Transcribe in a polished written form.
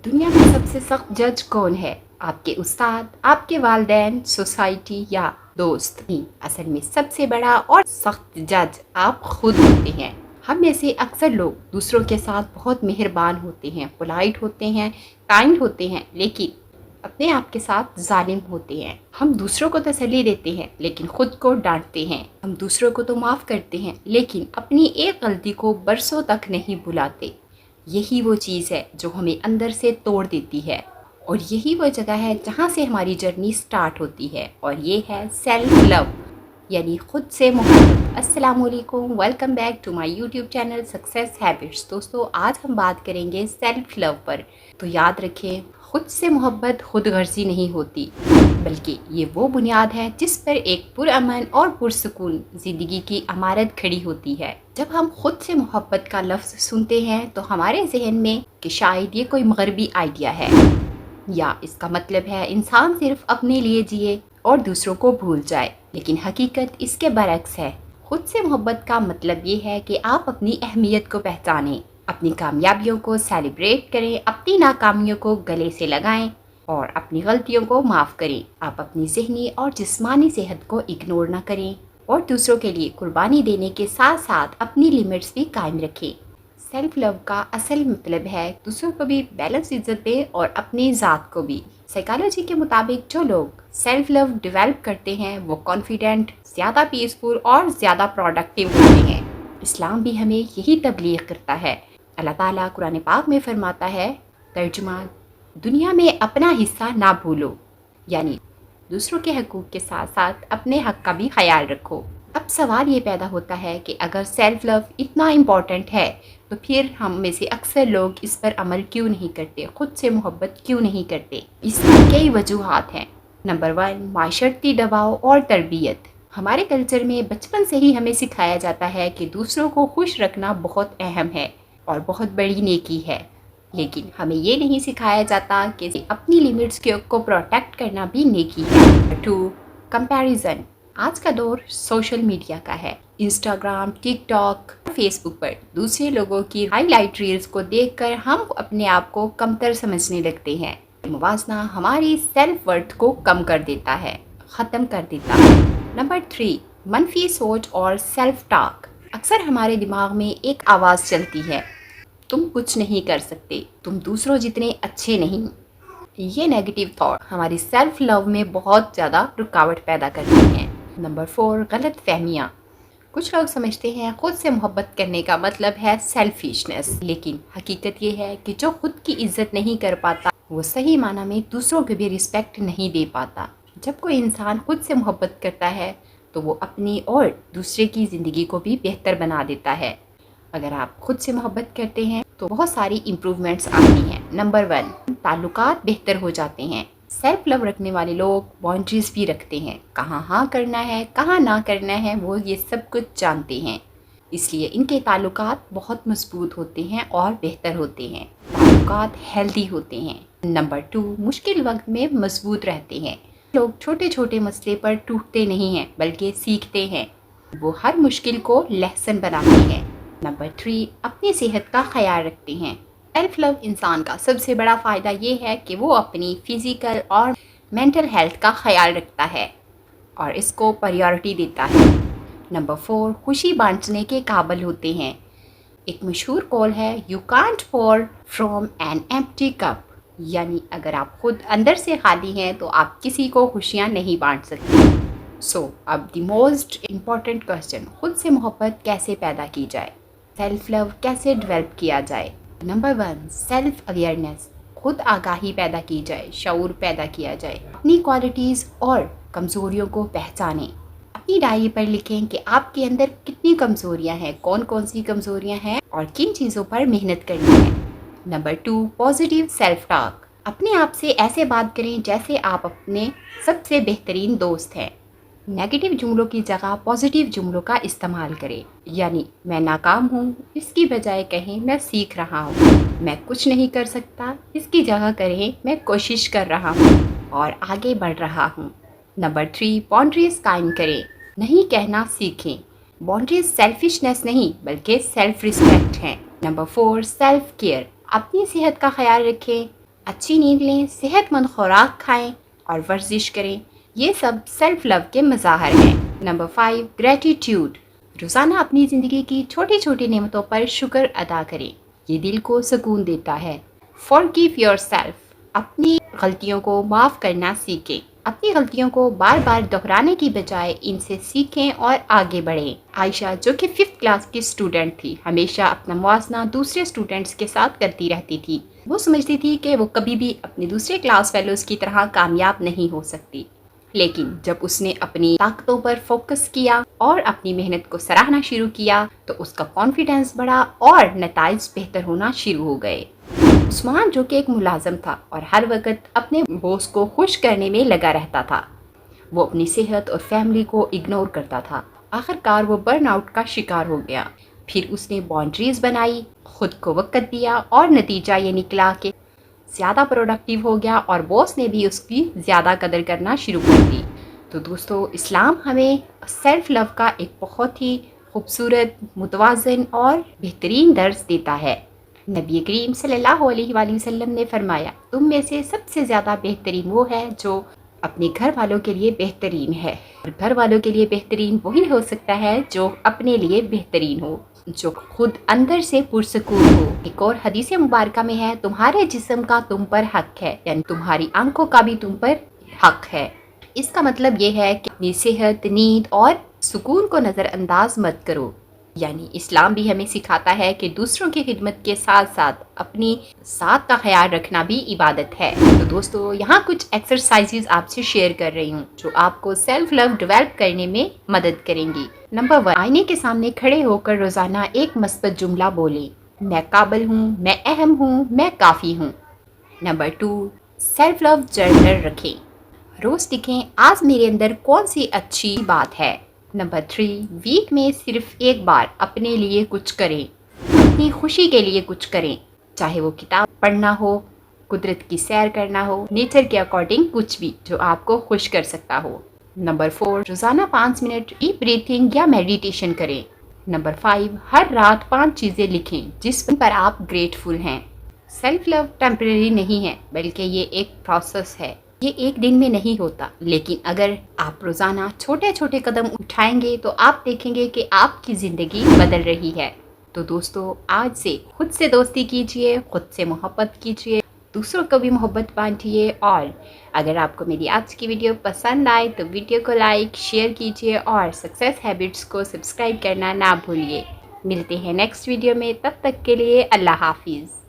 दुनिया में सबसे सख्त जज कौन है? आपके उस्ताद, आपके वालिदैन, सोसाइटी या दोस्त? नहीं, असल में सबसे बड़ा और सख्त जज आप खुद होते हैं। हम में से अक्सर लोग दूसरों के साथ बहुत मेहरबान होते हैं, पोलाइट होते हैं, काइंड होते हैं, लेकिन अपने आप के साथ जालिम होते हैं। हम दूसरों को तसल्ली देते हैं लेकिन खुद को डांटते हैं। हम दूसरों को तो माफ़ करते हैं लेकिन अपनी एक गलती को बरसों तक नहीं भुलाते। यही वो चीज़ है जो हमें अंदर से तोड़ देती है और यही वो जगह है जहाँ से हमारी जर्नी स्टार्ट होती है, और ये है सेल्फ लव, यानी खुद से मोहब्बत। अस्सलाम वालेकुम, welcome back to my YouTube channel success habits. दोस्तों, आज हम बात करेंगे सेल्फ लव पर। तो याद रखें, खुद से मोहब्बत खुद गर्जी नहीं होती, बल्कि ये वो बुनियाद है जिस पर एक पुरअमन और पुरसुकून ज़िंदगी की इमारत खड़ी होती है। जब हम खुद से मोहब्बत का लफ्ज़ सुनते हैं तो हमारे जहन में कि शायद ये कोई मगरबी आइडिया है, या इसका मतलब है इंसान सिर्फ अपने लिए जिए और दूसरों को भूल जाए। लेकिन हकीकत इसके बरक्स है। खुद से मोहब्बत का मतलब ये है कि आप अपनी अहमियत को पहचानें, अपनी कामयाबियों को सेलिब्रेट करें, अपनी नाकामियों को गले से लगाएं और अपनी गलतियों को माफ़ करें। आप अपनी ज़हनी और जिस्मानी सेहत को इग्नोर ना करें और दूसरों के लिए कुर्बानी देने के साथ साथ अपनी लिमिट्स भी कायम रखें। सेल्फ लव का असल मतलब है दूसरों को भी बैलेंस इज्जत दें और अपनी ज़ात को भी। साइकोलॉजी के मुताबिक जो लोग सेल्फ लव डेवलप करते हैं वो कॉन्फिडेंट, ज़्यादा पीसफुल और ज़्यादा प्रोडक्टिव होते हैं। इस्लाम भी हमें यही तबलीग करता है। अल्लाह ताला कुरान पाक में फरमाता है, तर्जुमा, दुनिया में अपना हिस्सा ना भूलो, यानी दूसरों के हकूक़ के साथ साथ अपने हक़ का भी ख्याल रखो। अब सवाल ये पैदा होता है कि अगर सेल्फ लव इतना इम्पॉर्टेंट है तो फिर हम में से अक्सर लोग इस पर अमल क्यों नहीं करते, खुद से मोहब्बत क्यों नहीं करते? इसकी कई वजूहात हैं। नंबर 1, माशरती दबाव और तरबियत। हमारे कल्चर में बचपन से ही हमें सिखाया जाता है कि दूसरों को खुश रखना बहुत अहम है और बहुत बड़ी नेकी है, लेकिन हमें ये नहीं सिखाया जाता कि अपनी लिमिट्स को प्रोटेक्ट करना भी नेकी है। 2, कंपैरिजन। आज का दौर सोशल मीडिया का है। इंस्टाग्राम, टिकटॉक, फेसबुक पर दूसरे लोगों की हाईलाइट रील्स को देखकर हम अपने आप को कमतर समझने लगते हैं। मुवाजना हमारी सेल्फ वर्थ को कम कर देता है, ख़त्म कर देता है। नंबर 3, मनफी सोच और सेल्फ टॉक। अक्सर हमारे दिमाग में एक आवाज़ चलती है, तुम कुछ नहीं कर सकते, तुम दूसरों जितने अच्छे नहीं। ये नेगेटिव थॉट हमारी सेल्फ लव में बहुत ज़्यादा रुकावट पैदा करती हैं। नंबर 4, गलत फहमियाँ। कुछ लोग समझते हैं खुद से मोहब्बत करने का मतलब है सेल्फिशनेस, लेकिन हकीकत ये है कि जो खुद की इज्जत नहीं कर पाता वो सही माना में दूसरों को भी रिस्पेक्ट नहीं दे पाता। जब कोई इंसान खुद से मोहब्बत करता है तो वो अपनी और दूसरे की ज़िंदगी को भी बेहतर बना देता है। अगर आप खुद से मोहब्बत करते हैं तो बहुत सारी इम्प्रूवमेंट्स आती हैं। नंबर 1, ताल्लुकात बेहतर हो जाते हैं। सेल्फ लव रखने वाले लोग बाउंड्रीज भी रखते हैं, कहाँ हाँ करना है, कहाँ ना करना है, वो ये सब कुछ जानते हैं। इसलिए इनके ताल्लुकात बहुत मजबूत होते हैं और बेहतर होते हैं। ताल्लुकात हेल्दी होते हैं। नंबर 2, मुश्किल वक्त में मजबूत रहते हैं। लोग छोटे छोटे मसले पर टूटते नहीं हैं बल्कि सीखते हैं। वो हर मुश्किल को लेसन बनाते हैं। नंबर 3, अपनी सेहत का ख्याल रखते हैं। सेल्फ लव इंसान का सबसे बड़ा फ़ायदा ये है कि वो अपनी फ़िज़िकल और मेंटल हेल्थ का ख्याल रखता है और इसको प्रायोरिटी देता है। नंबर 4, खुशी बांटने के काबिल होते हैं। एक मशहूर कॉल है, you can't pour from an empty cup, यानी अगर आप खुद अंदर से खाली हैं तो आप किसी को खुशियाँ नहीं बांट सकते। अब द मोस्ट इम्पॉर्टेंट क्वेश्चन, खुद से मोहब्बत कैसे पैदा की जाए, सेल्फ लव कैसे डेवलप किया जाए? Number 1, self awareness. खुद आगाही पैदा की जाए, शऊर पैदा किया जाए। अपनी क्वालिटीज़ और कमज़ोरियों को पहचानें। अपनी डायरी पर लिखें कि आपके अंदर कितनी कमज़ोरियां हैं, कौन कौन सी कमज़ोरियां हैं और किन चीज़ों पर मेहनत करनी है। Number 2, positive self talk. अपने आप से ऐसे बात करें जैसे आप अपने सबसे बेहतरीन दोस्त हैं। नेगेटिव जुमलों की जगह पॉजिटिव जुमलों का इस्तेमाल करें, यानी मैं नाकाम हूँ इसकी बजाय कहें मैं सीख रहा हूँ। मैं कुछ नहीं कर सकता इसकी जगह करें मैं कोशिश कर रहा हूँ और आगे बढ़ रहा हूँ। नंबर 3, बाउंड्रीज कायम करें, नहीं कहना सीखें। बाउंड्रीज सेल्फिशनेस नहीं बल्कि सेल्फ रिस्पेक्ट हैं। Number 4, self care. अपनी सेहत का ख्याल रखें, अच्छी नींद लें, सेहतमंद खुराक खाएं और वर्जिश करें। ये सब सेल्फ लव के मज़ाहर हैं। Number 5, gratitude. रोज़ाना अपनी ज़िंदगी की छोटी छोटी नेमतों पर शुक्र अदा करें, ये दिल को सुकून देता है। Forgive yourself. अपनी गलतियों को माफ़ करना सीखें। अपनी गलतियों को बार बार दोहराने की बजाय इनसे सीखें और आगे बढ़ें। आयशा, जो कि 5th क्लास की स्टूडेंट थी, हमेशा अपना मुआवजा दूसरे स्टूडेंट्स के साथ करती रहती थी। वो समझती थी कि वो कभी भी अपने दूसरे क्लास फेलोज़ की तरह कामयाब नहीं हो सकती। लेकिन जब उसने अपनी ताकतों पर फोकस किया और अपनी मेहनत को सराहना शुरू किया तो उसका कॉन्फिडेंस बढ़ा और नताइज बेहतर होना शुरू हो गए। उस्मान, जो कि एक मुलाजम था और हर वक्त अपने बॉस को खुश करने में लगा रहता था, वो अपनी सेहत और फैमिली को इग्नोर करता था। आखिरकार वो बर्न आउट का शिकार हो गया। फिर उसने बाउंड्रीज बनाई, खुद को वक्त दिया और नतीजा ये निकला कि ज़्यादा प्रोडक्टिव हो गया और बॉस ने भी उसकी ज़्यादा कदर करना शुरू कर दी। तो दोस्तों, इस्लाम हमें सेल्फ लव का एक बहुत ही खूबसूरत, मुतवाज़न और बेहतरीन दर्स देता है। नबी करीम सल्लल्लाहु अलैहि वसल्लम ने फरमाया, तुम में से सबसे ज़्यादा बेहतरीन वो है जो अपने घर वालों के लिए बेहतरीन है, और घर वालों के लिए बेहतरीन वही हो सकता है जो अपने लिए बेहतरीन हो, जो खुद अंदर से पुरसकून हो। एक और हदीस मुबारका में है, तुम्हारे जिस्म का तुम पर हक है, यानी तुम्हारी आंखों का भी तुम पर हक है। इसका मतलब ये है कि अपनी सेहत, नींद और सुकून को नज़रअंदाज मत करो। यानी इस्लाम भी हमें सिखाता है कि दूसरों की खिदमत के साथ साथ अपनी साथ का ख्याल रखना भी इबादत है। तो दोस्तों, यहाँ कुछ एक्सरसाइजेज आपसे शेयर कर रही हूँ जो आपको सेल्फ लव डेवलप करने में मदद करेंगी। नंबर 1, आईने के सामने खड़े होकर रोज़ाना एक मस्बत जुमला बोलें। मैं काबिल हूँ, मैं अहम हूँ, मैं काफ़ी हूँ। नंबर 2, सेल्फ लव जर्नल रखें। रोज़ लिखें, आज मेरे अंदर कौन सी अच्छी बात है। नंबर 3, वीक में सिर्फ एक बार अपने लिए कुछ करें, अपनी खुशी के लिए कुछ करें, चाहे वो किताब पढ़ना हो, कुदरत की सैर करना हो, नेचर के अकॉर्डिंग कुछ भी जो आपको खुश कर सकता हो। नंबर 4, रोज़ाना 5 मिनट डीप ब्रीथिंग या मेडिटेशन करें। नंबर 5, हर रात 5 चीज़ें लिखें जिस पर आप ग्रेटफुल हैं। सेल्फ लव टेम्परेरी नहीं है, बल्कि ये एक प्रोसेस है। ये एक दिन में नहीं होता, लेकिन अगर आप रोज़ाना छोटे छोटे कदम उठाएंगे तो आप देखेंगे कि आपकी ज़िंदगी बदल रही है। तो दोस्तों, आज से खुद से दोस्ती कीजिए, खुद से मोहब्बत कीजिए, दूसरों को भी मोहब्बत बांटिए। और अगर आपको मेरी आज की वीडियो पसंद आए तो वीडियो को लाइक, शेयर कीजिए और सक्सेस हैबिट्स को सब्सक्राइब करना ना भूलिए। मिलते हैं नेक्स्ट वीडियो में, तब तक के लिए अल्लाह हाफिज़।